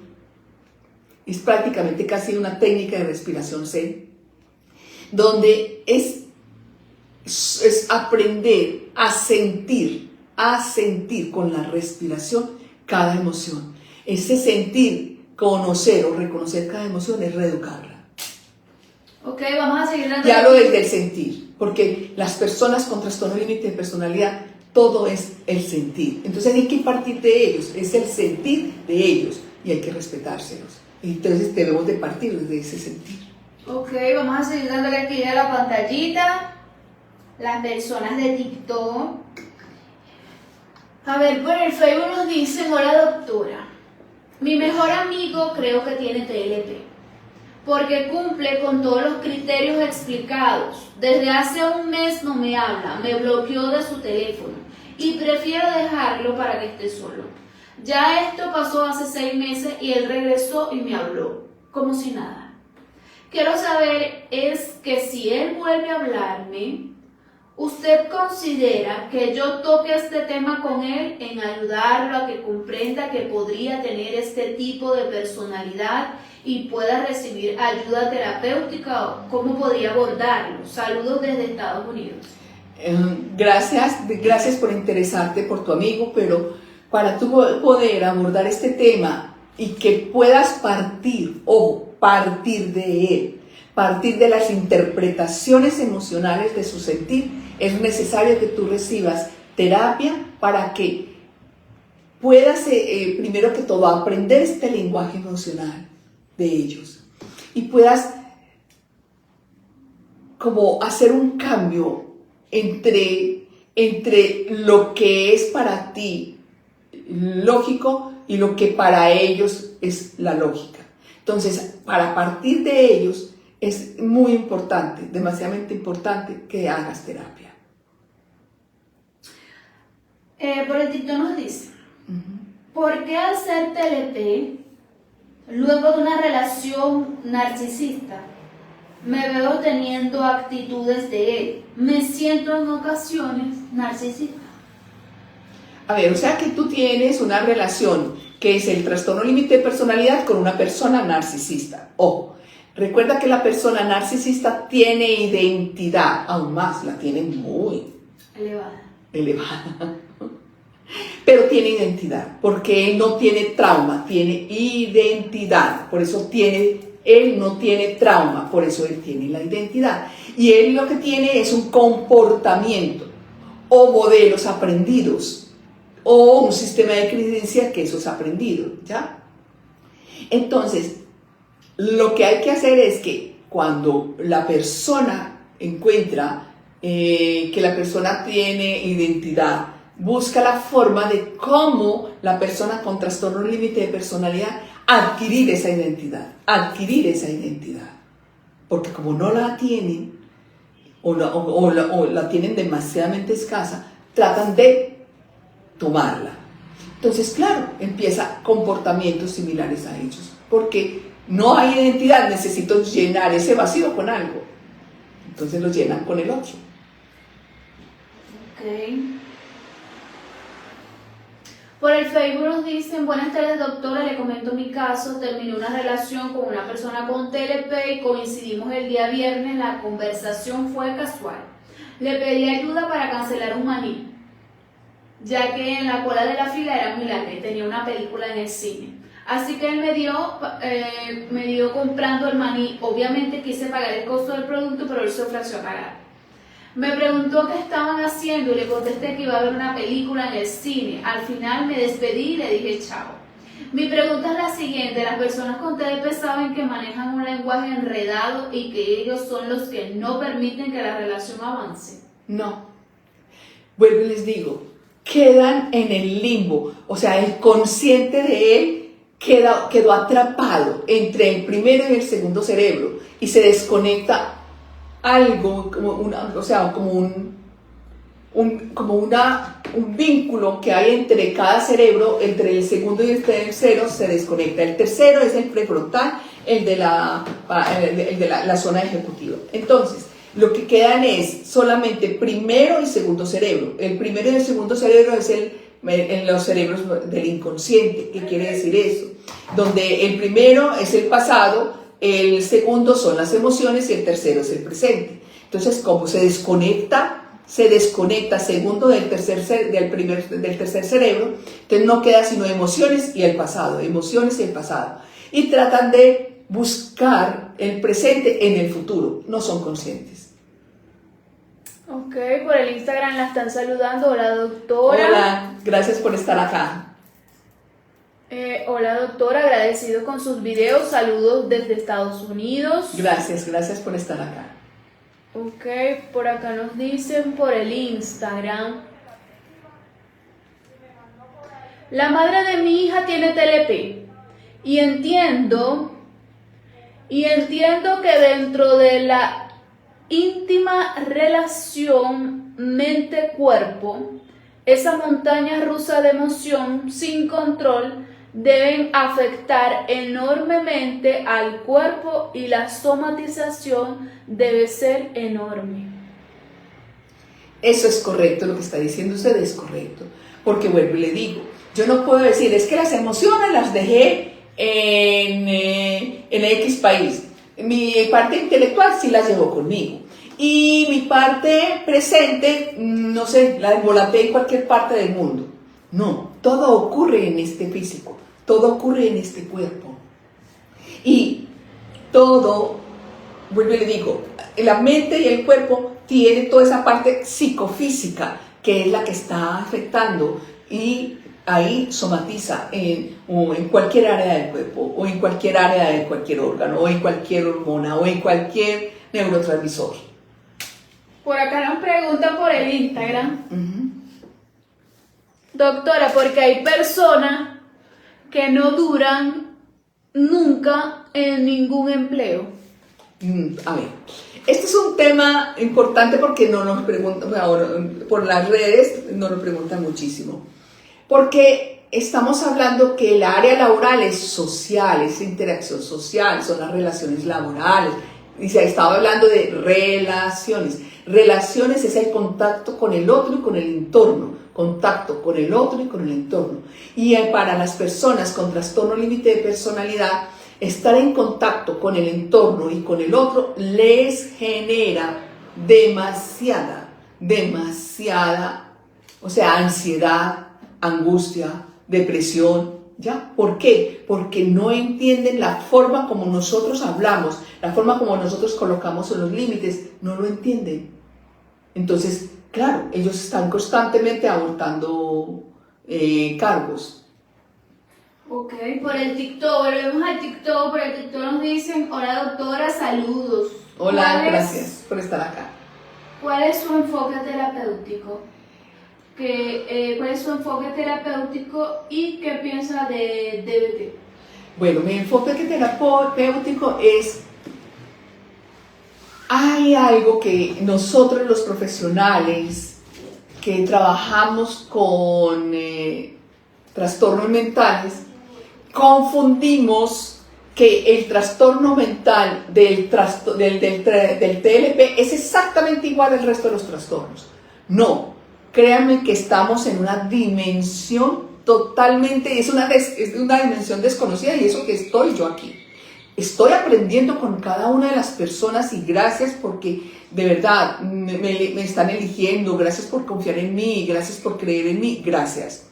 es prácticamente casi una técnica de respiración zen, donde es aprender a sentir con la respiración cada emoción. Ese sentir, conocer o reconocer cada emoción es reeducarla. Ok, vamos a seguir dando. Ya lo desde el sentir, porque las personas con trastorno límite de personalidad, todo es el sentir. Entonces hay que partir de ellos, es el sentir de ellos y hay que respetárselos. Entonces debemos de partir desde ese sentir. Ok, vamos a seguir dándole aquí a la pantallita. Las personas de TikTok. A ver, por el Facebook nos dicen: hola doctora, mi mejor amigo creo que tiene TLP, porque cumple con todos los criterios explicados. Desde hace un mes no me habla, me bloqueó de su teléfono y prefiero dejarlo para que esté solo. Ya esto pasó hace 6 meses y él regresó y me habló, como si nada. Quiero saber es que si él vuelve a hablarme, ¿usted considera que yo toque este tema con él en ayudarlo a que comprenda que podría tener este tipo de personalidad y pueda recibir ayuda terapéutica? ¿Cómo podría abordarlo? Saludos desde Estados Unidos. Gracias por interesarte por tu amigo, pero para tú poder abordar este tema y que puedas partir de él, partir de las interpretaciones emocionales de su sentir, es necesario que tú recibas terapia para que puedas, primero que todo, aprender este lenguaje emocional de ellos y puedas como hacer un cambio entre lo que es para ti lógico y lo que para ellos es la lógica. Entonces, para partir de ellos es muy importante, demasiadamente importante que hagas terapia. Por el TikTok nos dice: ¿por qué al ser TLP, luego de una relación narcisista, me veo teniendo actitudes de él? Me siento en ocasiones narcisista. A ver, o sea que tú tienes una relación que es el trastorno límite de personalidad con una persona narcisista. Ojo, recuerda que la persona narcisista tiene identidad, aún más, la tiene muy elevada. pero tiene identidad, porque él no tiene trauma, tiene identidad, por eso él no tiene trauma, por eso él tiene la identidad. Y él lo que tiene es un comportamiento o modelos aprendidos o un sistema de creencias que eso es aprendido, ¿ya? Entonces, lo que hay que hacer es que cuando la persona encuentra que la persona tiene identidad, busca la forma de cómo la persona con trastorno límite de personalidad adquirir esa identidad, porque como no la tienen o la tienen demasiadamente escasa, tratan de tomarla. Entonces, claro, empieza comportamientos similares a ellos, porque no hay identidad, necesito llenar ese vacío con algo, entonces lo llenan con el otro. Okay. Por el Facebook nos dicen: buenas tardes doctora, le comento mi caso, terminé una relación con una persona con TLP y coincidimos el día viernes, la conversación fue casual. Le pedí ayuda para cancelar un maní, ya que en la cola de la fila era muy larga y tenía una película en el cine. Así que él me dio comprando el maní. Obviamente quise pagar el costo del producto, pero él se ofreció a pagar. Me preguntó qué estaban haciendo y le contesté que iba a ver una película en el cine. Al final me despedí y le dije chao. Mi pregunta es la siguiente: ¿las personas con TLP saben que manejan un lenguaje enredado y que ellos son los que no permiten que la relación avance? No. Vuelvo y les digo, quedan en el limbo. O sea, el consciente de él quedó atrapado entre el primero y el segundo cerebro y se desconecta algo, como un vínculo que hay entre cada cerebro, entre el segundo y el tercero se desconecta. El tercero es el prefrontal, el de la zona ejecutiva. Entonces, lo que quedan es solamente primero y segundo cerebro. El primero y el segundo cerebro es en los cerebros del inconsciente. ¿Qué quiere decir eso? Donde el primero es el pasado, el segundo son las emociones y el tercero es el presente. Entonces, como se desconecta segundo del tercer cerebro, entonces no queda sino emociones y el pasado, y tratan de buscar el presente en el futuro, no son conscientes. Ok, por el Instagram la están saludando. Hola doctora. Hola, gracias por estar acá. Hola doctora, agradecido con sus videos, saludos desde Estados Unidos. Gracias por estar acá. Ok, por acá nos dicen por el Instagram: la madre de mi hija tiene TLP y entiendo que dentro de la íntima relación mente-cuerpo, esa montaña rusa de emoción sin control deben afectar enormemente al cuerpo y la somatización debe ser enorme. Eso es correcto, lo que está diciendo usted es correcto, porque vuelvo y le digo, yo no puedo decir, es que las emociones las dejé en X país, mi parte intelectual sí la llevo conmigo, y mi parte presente, no sé, la desvolaté en cualquier parte del mundo. No, todo ocurre en este físico, todo ocurre en este cuerpo. Y todo, vuelvo y le digo, la mente y el cuerpo tienen toda esa parte psicofísica que es la que está afectando y ahí somatiza o en cualquier área del cuerpo, o en cualquier área de cualquier órgano, o en cualquier hormona, o en cualquier neurotransmisor. Por acá nos preguntan por el Instagram. Doctora, porque hay personas que no duran nunca en ningún empleo. A ver, este es un tema importante porque no nos preguntan, ahora por las redes no nos preguntan muchísimo. Porque estamos hablando que el área laboral es social, es interacción social, son las relaciones laborales. Y se estaba hablando de relaciones. Relaciones es el contacto con el otro y con el entorno. Contacto con el otro y con el entorno. Y para las personas con trastorno límite de personalidad, estar en contacto con el entorno y con el otro les genera demasiada, o sea, ansiedad, angustia, depresión, ¿ya? ¿Por qué? Porque no entienden la forma como nosotros hablamos, la forma como nosotros colocamos los límites, no lo entienden. Entonces, claro, ellos están constantemente abortando cargos. Ok, por el TikTok, volvemos al TikTok, por el TikTok nos dicen, hola doctora, saludos. Hola, gracias por estar acá. ¿Cuál es su enfoque terapéutico? ¿Cuál es su enfoque terapéutico y qué piensa de DBT? Bueno, mi enfoque terapéutico es, hay algo que nosotros los profesionales que trabajamos con trastornos mentales, confundimos que el trastorno mental del TLP es exactamente igual al resto de los trastornos. No, créanme que estamos en una dimensión totalmente, es una dimensión desconocida, y eso que estoy yo aquí. Estoy aprendiendo con cada una de las personas, y gracias porque de verdad me están eligiendo, gracias por confiar en mí, gracias por creer en mí, gracias.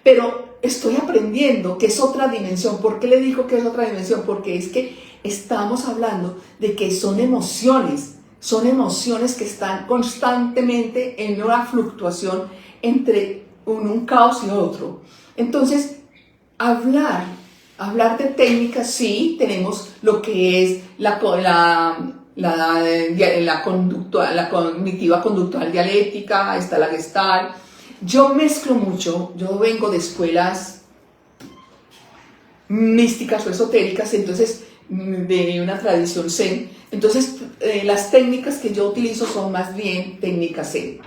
Pero estoy aprendiendo que es otra dimensión. ¿Por qué le digo que es otra dimensión? Porque es que estamos hablando de que son emociones que están constantemente en una fluctuación entre un caos y otro. Entonces, hablar de técnicas, sí, tenemos lo que es la cognitiva conductual dialéctica, está la Gestalt. Yo mezclo mucho, yo vengo de escuelas místicas o esotéricas, entonces de una tradición Zen, entonces las técnicas que yo utilizo son más bien técnicas Zen.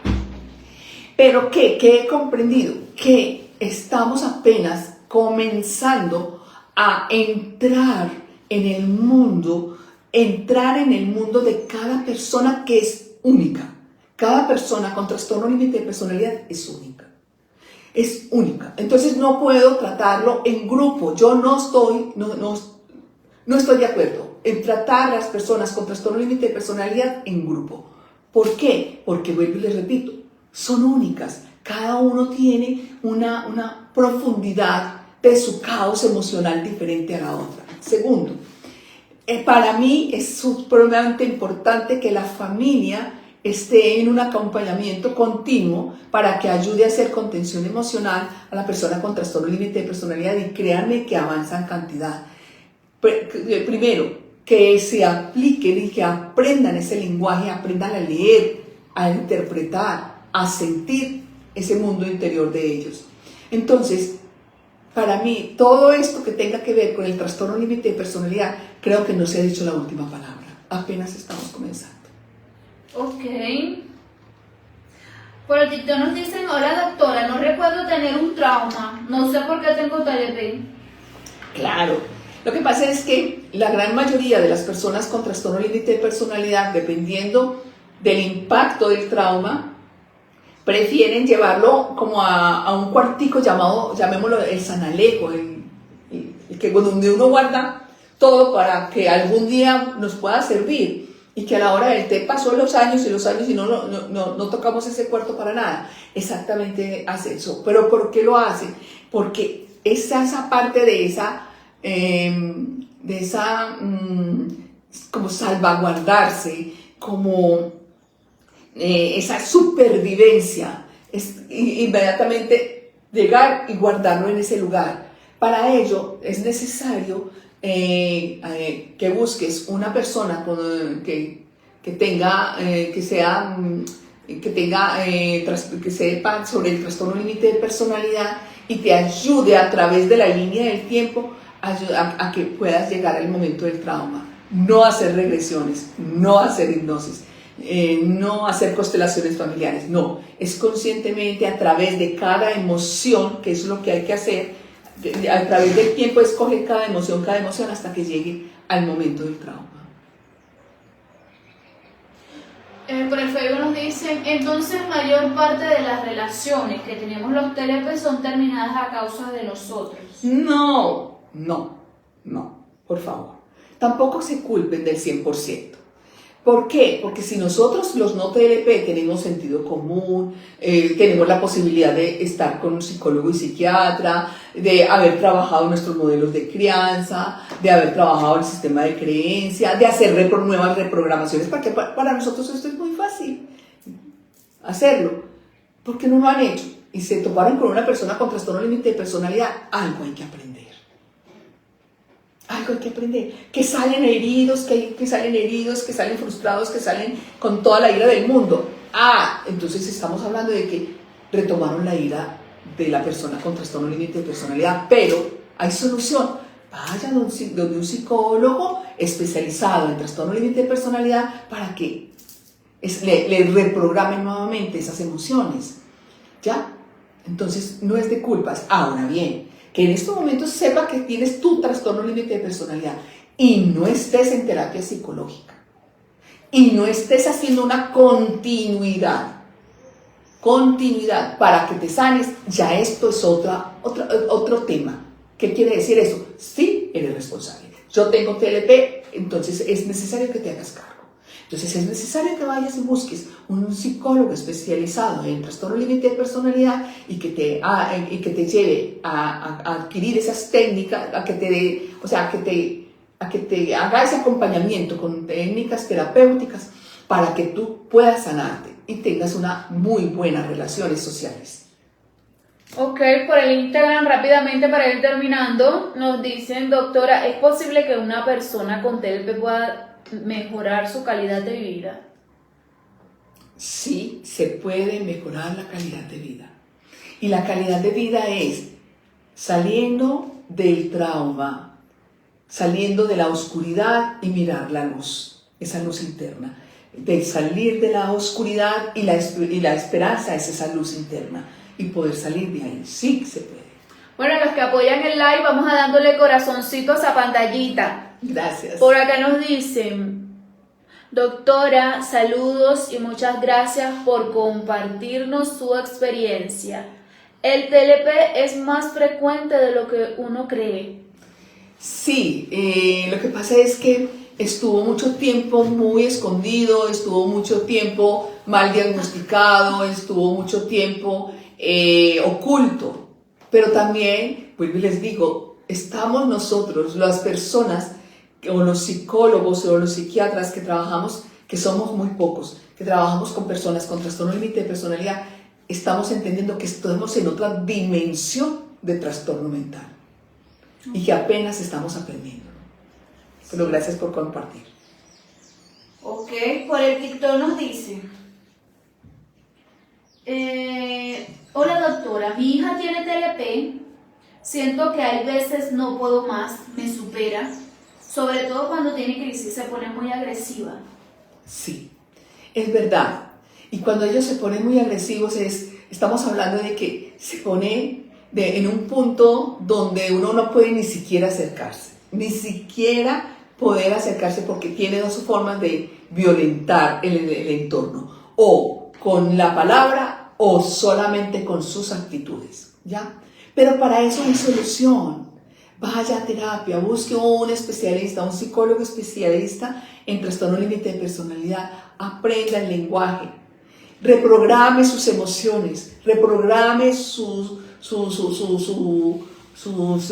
Pero ¿qué he comprendido? Que estamos apenas comenzando a entrar en el mundo de cada persona, que es única. Cada persona con trastorno límite de personalidad es única. Es única. Entonces no puedo tratarlo en grupo. Yo no estoy de acuerdo en tratar a las personas con trastorno límite de personalidad en grupo. ¿Por qué? Porque, vuelvo y les repito, son únicas. Cada uno tiene una profundidad de su caos emocional diferente a la otra. Segundo, para mí es supremamente importante que la familia esté en un acompañamiento continuo para que ayude a hacer contención emocional a la persona con trastorno límite de personalidad, y créanme que avanza en cantidad. Primero, que se apliquen y que aprendan ese lenguaje, aprendan a leer, a interpretar, a sentir ese mundo interior de ellos. Entonces, para mí, todo esto que tenga que ver con el trastorno límite de personalidad, creo que no se ha dicho la última palabra. Apenas estamos comenzando. Ok. Por el TikTok nos dicen, hola doctora, no recuerdo tener un trauma, no sé por qué tengo TLP. Claro, lo que pasa es que la gran mayoría de las personas con trastorno límite de personalidad, dependiendo del impacto del trauma, prefieren llevarlo como a un cuartico llamado, llamémoslo el Sanalejo, el que donde uno guarda todo para que algún día nos pueda servir. Y que a la hora del té pasó los años y no tocamos ese cuarto para nada. Exactamente hace eso. ¿Pero por qué lo hace? Porque esa parte de esa como salvaguardarse, como esa supervivencia, es inmediatamente llegar y guardarlo en ese lugar. Para ello es necesario que busques una persona que sepa sobre el trastorno límite de personalidad y te ayude a través de la línea del tiempo a que puedas llegar al momento del trauma. No hacer regresiones, no hacer hipnosis, no hacer constelaciones familiares, no. Es conscientemente a través de cada emoción, que es lo que hay que hacer. A través del tiempo escoge cada emoción hasta que llegue al momento del trauma. Por el Facebook nos dicen, entonces mayor parte de las relaciones que tenemos los TLP son terminadas a causa de nosotros. No, por favor. Tampoco se culpen del 100%. ¿Por qué? Porque si nosotros los no TLP tenemos sentido común, tenemos la posibilidad de estar con un psicólogo y psiquiatra, de haber trabajado nuestros modelos de crianza, de haber trabajado el sistema de creencia, de hacer nuevas reprogramaciones, porque para nosotros esto es muy fácil hacerlo. ¿Por qué no lo han hecho? Y se toparon con una persona con trastorno límite de personalidad, algo hay que aprender. Algo hay que aprender, que salen heridos, que salen frustrados, que salen con toda la ira del mundo. Entonces estamos hablando de que retomaron la ira de la persona con trastorno límite de personalidad, pero hay solución. Vaya donde un psicólogo especializado en trastorno límite de personalidad para que le reprogramen nuevamente esas emociones, ¿ya? Entonces no es de culpas. Ahora bien, que en estos momentos sepa que tienes tu trastorno límite de personalidad y no estés en terapia psicológica y no estés haciendo una continuidad para que te sanes, ya esto es otro tema. ¿Qué quiere decir eso? Sí, eres responsable. Yo tengo TLP, entonces es necesario que te hagas cargo. Entonces es necesario que vayas y busques un psicólogo especializado en trastorno límite de personalidad y que te lleve a adquirir esas técnicas, a que te haga ese acompañamiento con técnicas terapéuticas para que tú puedas sanarte y tengas unas muy buenas relaciones sociales. Ok, por el Instagram rápidamente para ir terminando, nos dicen, doctora, ¿es posible que una persona con TLP pueda mejorar su calidad de vida? Sí, se puede mejorar la calidad de vida. Y la calidad de vida es saliendo del trauma, saliendo de la oscuridad y mirar la luz, esa luz interna. De salir de la oscuridad y la esperanza es esa luz interna. Y poder salir de ahí, sí se puede. Bueno, los que apoyan el live, vamos a dándole corazoncitos a pantallita. Gracias. Por acá nos dicen, doctora, saludos y muchas gracias por compartirnos su experiencia. ¿El TLP es más frecuente de lo que uno cree? Sí, lo que pasa es que estuvo mucho tiempo muy escondido, estuvo mucho tiempo mal diagnosticado, estuvo mucho tiempo oculto. Pero también, pues les digo, estamos nosotros, las personas, o los psicólogos o los psiquiatras que trabajamos, que somos muy pocos, que trabajamos con personas con trastorno límite de personalidad, estamos entendiendo que estamos en otra dimensión de trastorno mental y que apenas estamos aprendiendo. Pero gracias por compartir. Ok, por el TikTok nos dice, hola doctora, mi hija tiene TLP, siento que hay veces no puedo más, me supera, sobre todo cuando tiene crisis, se pone muy agresiva. Sí, es verdad. Y cuando ellos se ponen muy agresivos, estamos hablando de que se pone en un punto donde uno no puede ni siquiera acercarse, ni siquiera poder acercarse, porque tiene dos formas de violentar el entorno, o con la palabra o solamente con sus actitudes, ¿ya? Pero para eso hay solución. Vaya a terapia, busque un especialista, un psicólogo especialista en trastorno límite de personalidad, aprenda el lenguaje, reprograme sus emociones, reprograme sus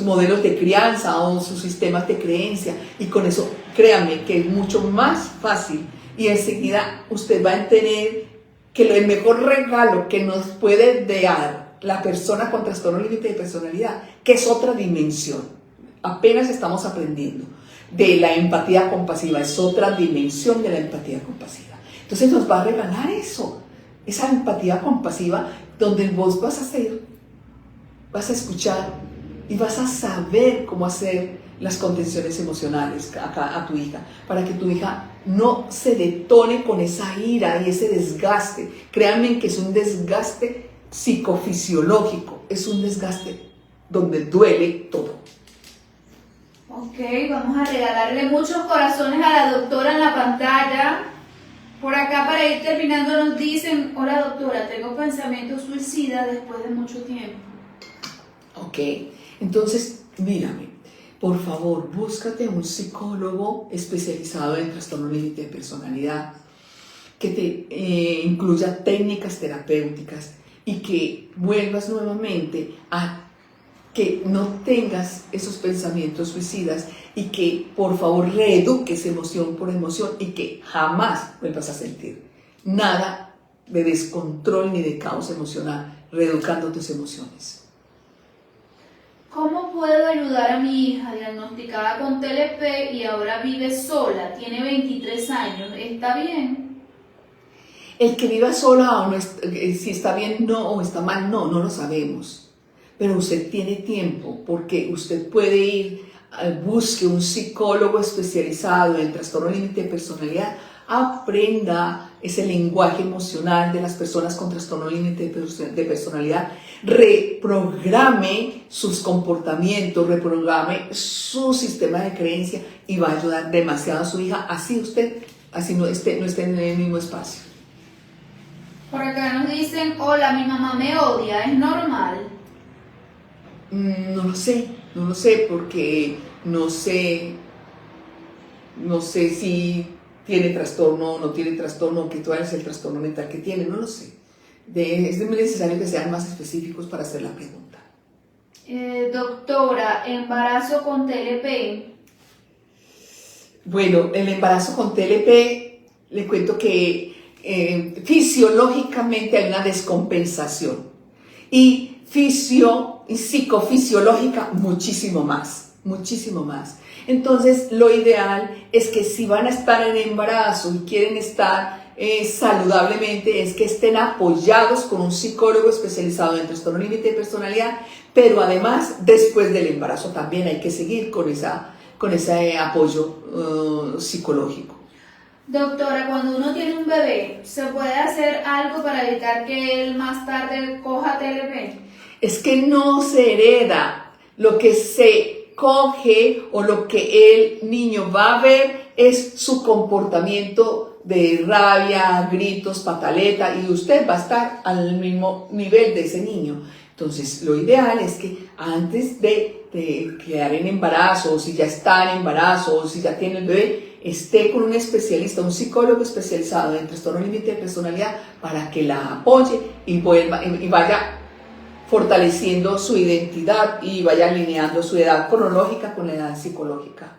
modelos de crianza o sus sistemas de creencia, y con eso créanme que es mucho más fácil, y enseguida usted va a entender que el mejor regalo que nos puede dar la persona con trastorno límite de personalidad, que es otra dimensión, apenas estamos aprendiendo, de la empatía compasiva, es otra dimensión de la empatía compasiva. Entonces nos va a regalar eso, esa empatía compasiva, donde vos vas a escuchar y vas a saber cómo hacer las contenciones emocionales a tu hija, para que tu hija no se detone con esa ira y ese desgaste. Créanme que es un desgaste psicofisiológico, es un desgaste donde duele todo. Ok, vamos a regalarle muchos corazones a la doctora en la pantalla. Por acá, para ir terminando, nos dicen, hola doctora, tengo pensamiento suicida después de mucho tiempo. Ok, entonces mírame, por favor, búscate un psicólogo especializado en trastorno límite de personalidad, que te incluya técnicas terapéuticas y que vuelvas nuevamente a que no tengas esos pensamientos suicidas y que por favor reeduques emoción por emoción y que jamás vuelvas a sentir nada de descontrol ni de caos emocional, reeducando tus emociones. ¿Cómo puedo ayudar a mi hija diagnosticada con TLP y ahora vive sola? Tiene 23 años, ¿está bien? El que viva sola o no, si está bien no o está mal, no lo sabemos. Pero usted tiene tiempo porque usted puede ir, busque un psicólogo especializado en trastorno límite de personalidad, aprenda ese lenguaje emocional de las personas con trastorno límite de personalidad, reprograme sus comportamientos, reprograme su sistema de creencia y va a ayudar demasiado a su hija, así no esté en el mismo espacio. Por acá nos dicen, hola, mi mamá me odia, ¿es normal? No lo sé porque no sé si tiene trastorno o no tiene trastorno, que cuál es el trastorno mental que tiene, no lo sé. Es muy necesario que sean más específicos para hacer la pregunta. Doctora, embarazo con TLP. Bueno, el embarazo con TLP, le cuento que fisiológicamente hay una descompensación y psicofisiológica muchísimo más. Entonces, lo ideal es que si van a estar en embarazo y quieren estar saludablemente, es que estén apoyados con un psicólogo especializado en trastorno límite de personalidad, pero además, después del embarazo también hay que seguir con ese apoyo psicológico. Doctora, cuando uno tiene un bebé, ¿se puede hacer algo para evitar que él más tarde coja TLP? Es que no se hereda. Lo que se coge o lo que el niño va a ver es su comportamiento de rabia, gritos, pataleta, y usted va a estar al mismo nivel de ese niño. Entonces, lo ideal es que antes de quedar en embarazo, o si ya está en embarazo, o si ya tiene el bebé, esté con un especialista, un psicólogo especializado en trastorno límite de personalidad para que la apoye y vaya fortaleciendo su identidad y vaya alineando su edad cronológica con la edad psicológica.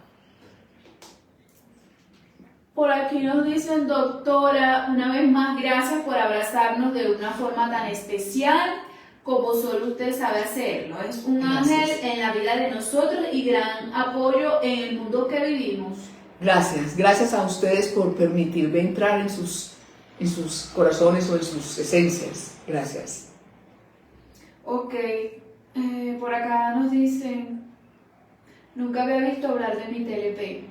Por aquí nos dicen, doctora, una vez más, gracias por abrazarnos de una forma tan especial como solo usted sabe hacerlo. Es un ángel en la vida de nosotros y gran apoyo en el mundo que vivimos. Gracias a ustedes por permitirme entrar en sus corazones o en sus esencias. Gracias. Ok, por acá nos dicen, nunca había visto hablar de mi TLP.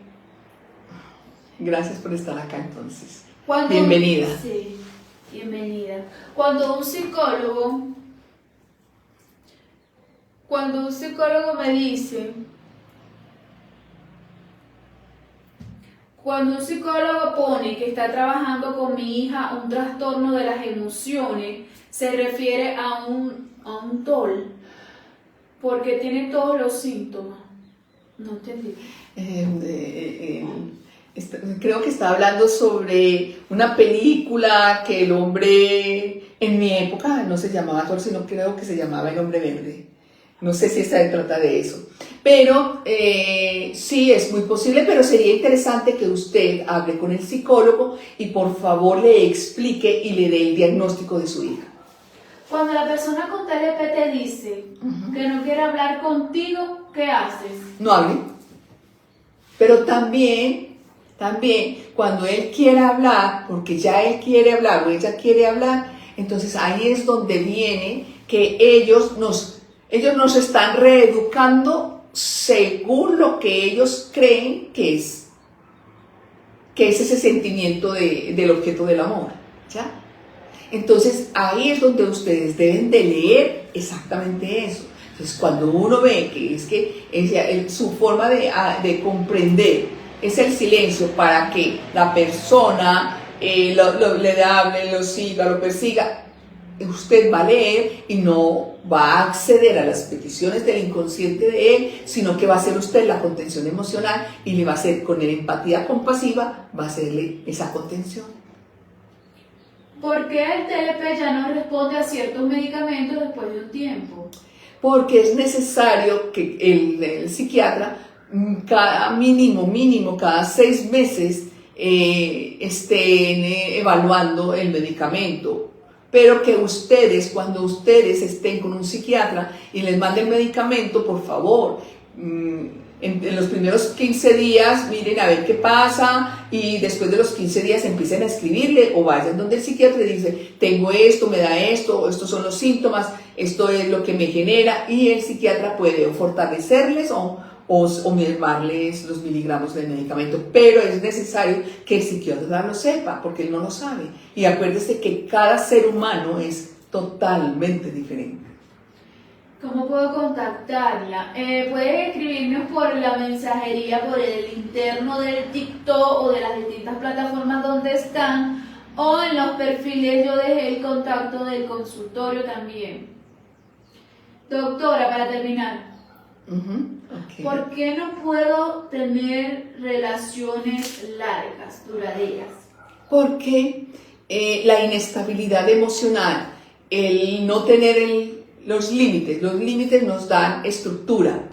Gracias por estar acá entonces. Bienvenida. Sí, bienvenida. Cuando un psicólogo me dice, cuando un psicólogo pone que está trabajando con mi hija un trastorno de las emociones, se refiere a un TOL, porque tiene todos los síntomas. No entendí. Creo que está hablando sobre una película que el hombre, en mi época no se llamaba TOL, sino creo que se llamaba El Hombre Verde. No sé si se trata de eso. Pero sí, es muy posible, pero sería interesante que usted hable con el psicólogo y por favor le explique y le dé el diagnóstico de su hija. Cuando la persona con TLP te dice que no quiere hablar contigo, ¿qué haces? No hable. Pero también, cuando él quiere hablar, porque ya él quiere hablar o ella quiere hablar, entonces ahí es donde viene que ellos nos están reeducando según lo que ellos creen que es ese sentimiento del objeto del amor, ¿ya? Entonces ahí es donde ustedes deben de leer exactamente eso. Entonces cuando uno ve que su forma de comprender es el silencio para que la persona le hable, lo siga, lo persiga, usted va a leer y no va a acceder a las peticiones del inconsciente de él, sino que va a hacer usted la contención emocional y le va a hacer con la empatía compasiva, va a hacerle esa contención. ¿Por qué el TLP ya no responde a ciertos medicamentos después de un tiempo? Porque es necesario que el psiquiatra cada mínimo cada 6 meses estén evaluando el medicamento, pero que ustedes, cuando ustedes estén con un psiquiatra y les mande el medicamento, por favor, en los primeros 15 días miren a ver qué pasa, y después de los 15 días empiecen a escribirle o vayan donde el psiquiatra y dice, tengo esto, me da esto, estos son los síntomas, esto es lo que me genera, y el psiquiatra puede fortalecerles o mermarles los miligramos del medicamento, pero es necesario que el psiquiatra lo sepa, porque él no lo sabe. Y acuérdese que cada ser humano es totalmente diferente. ¿Cómo puedo contactarla? Pueden escribirme por la mensajería, por el interno del TikTok o de las distintas plataformas donde están, o en los perfiles yo dejé el contacto del consultorio también. Doctora, para terminar, Okay. ¿Por qué no puedo tener relaciones largas, duraderas? Porque la inestabilidad emocional, el no tener los límites nos dan estructura.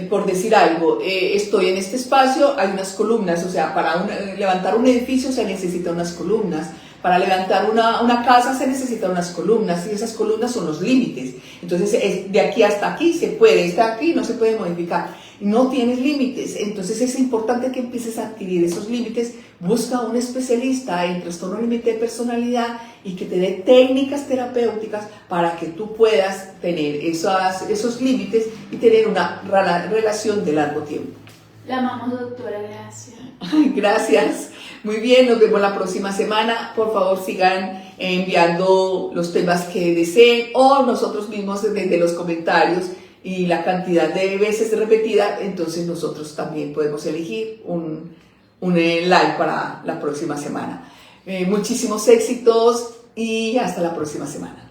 Por decir algo, estoy en este espacio, hay unas columnas, o sea, para levantar un edificio se necesitan unas columnas. Para levantar una casa se necesitan unas columnas, y esas columnas son los límites. Entonces, de aquí hasta aquí se puede, está aquí, no se puede modificar. No tienes límites, entonces es importante que empieces a adquirir esos límites. Busca un especialista en trastorno límite de personalidad y que te dé técnicas terapéuticas para que tú puedas tener esos límites y tener una relación de largo tiempo. La amamos, doctora, gracias. Ay, gracias. Muy bien, nos vemos la próxima semana. Por favor, sigan enviando los temas que deseen, o nosotros mismos desde los comentarios, y la cantidad de veces repetida, entonces nosotros también podemos elegir un live para la próxima semana. Muchísimos éxitos y hasta la próxima semana.